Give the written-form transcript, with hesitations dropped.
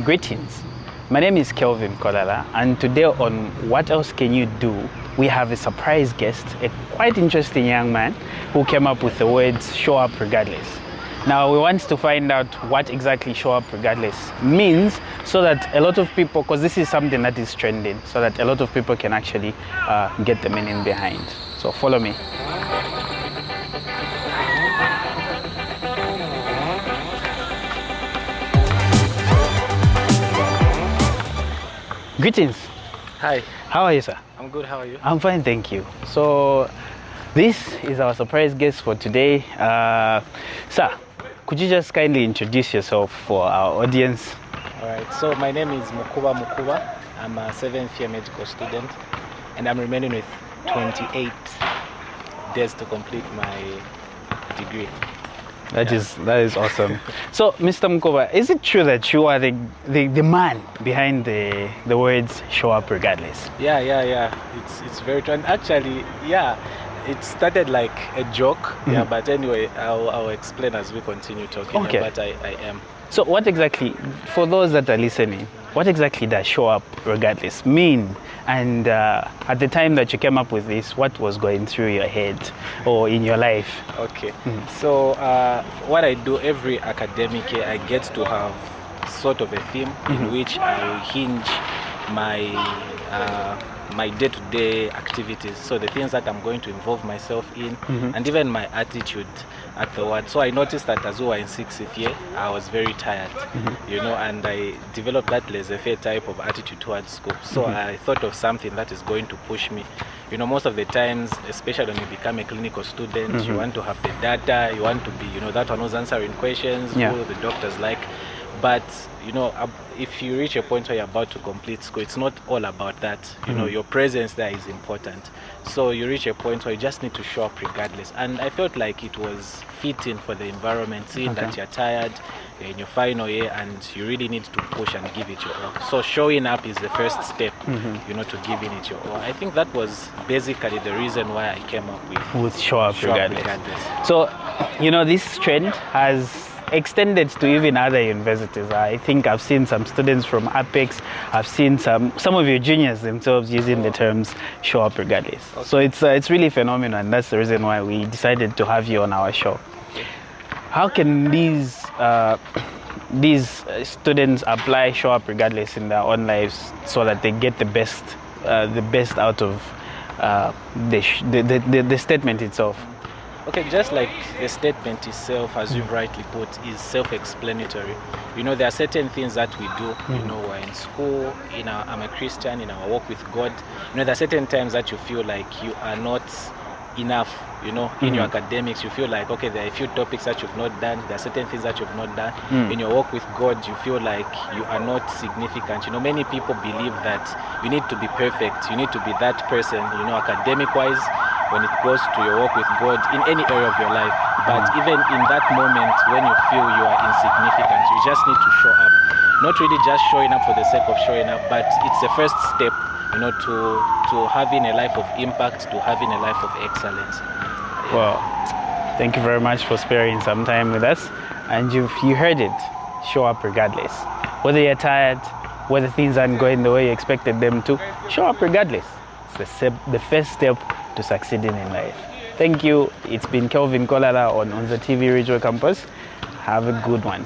Greetings, my name is Kelvin Kolala, and today on What Else Can You Do, we have a surprise guest, a quite interesting young man who came up with the words show up regardless. Now we want to find out what exactly show up regardless means, so that a lot of people, because this is something that is trending, so that a lot of people can actually get the meaning behind. So follow me. Greetings. Hi. How are you, sir? I'm good. How are you? I'm fine, thank you. So this is our surprise guest for today. Sir, could you just kindly introduce yourself for our audience? All right. So my name is Mukuba Mukuba. I'm a 7th year medical student, and I'm remaining with 28 days to complete my degree. That is awesome. So, Mr. Mukuba, is it true that you are the man behind the words show up regardless? Yeah. It's very true. And actually, yeah, it started like a joke. Mm-hmm. Yeah, but anyway, I'll explain as we continue talking. Okay. Yeah, but I am. So what exactly, for those that are listening, what exactly does show up regardless mean? And at the time that you came up with this, what was going through your head or in your life? Okay. Mm-hmm. So what I do every academic year, I get to have sort of a theme in which I will hinge my day-to-day activities, so the things that I'm going to involve myself in, and even my attitude afterwards. So I noticed that as we were in 6th year, I was very tired, and I developed that laissez-faire type of attitude towards school. So I thought of something that is going to push me. Most of the times, especially when you become a clinical student, you want to have the data, you want to be, that one who's answering questions, who the doctors like. But if you reach a point where you're about to complete school, it's not all about that. Your presence there is important. So you reach a point where you just need to show up regardless. And I felt like it was fitting for the environment, seeing that you're tired, you're in your final year, and you really need to push and give it your all. So showing up is the first step, to giving it your all. I think that was basically the reason why I came up with show up regardless. So, this trend has extended to even other universities. I think I've seen some students from Apex, I've seen some of your juniors themselves using the terms show up regardless. Okay. So it's really phenomenal, and that's the reason why we decided to have you on our show. How can these students apply show up regardless in their own lives so that they get the best out of the statement itself? Okay, just like the statement itself, as you've rightly put, is self-explanatory. There are certain things that we do. We're in school, I'm a Christian, in our walk with God. There are certain times that you feel like you are not enough, in your academics. You feel like, okay, there are a few topics that you've not done. There are certain things that you've not done. In your walk with God, you feel like you are not significant. Many people believe that you need to be perfect. You need to be that person, academic-wise, when it goes to your work with God in any area of your life. But even in that moment when you feel you are insignificant, you just need to show up. Not really just showing up for the sake of showing up, but it's the first step, to having a life of impact, to having a life of excellence. Well, thank you very much for sparing some time with us. And you heard it, show up regardless. Whether you're tired, whether things aren't going the way you expected them to, show up regardless. It's the first step to succeeding in life. Thank you. It's been Kelvin Kolala on the TV Ridgeway campus. Have a good one.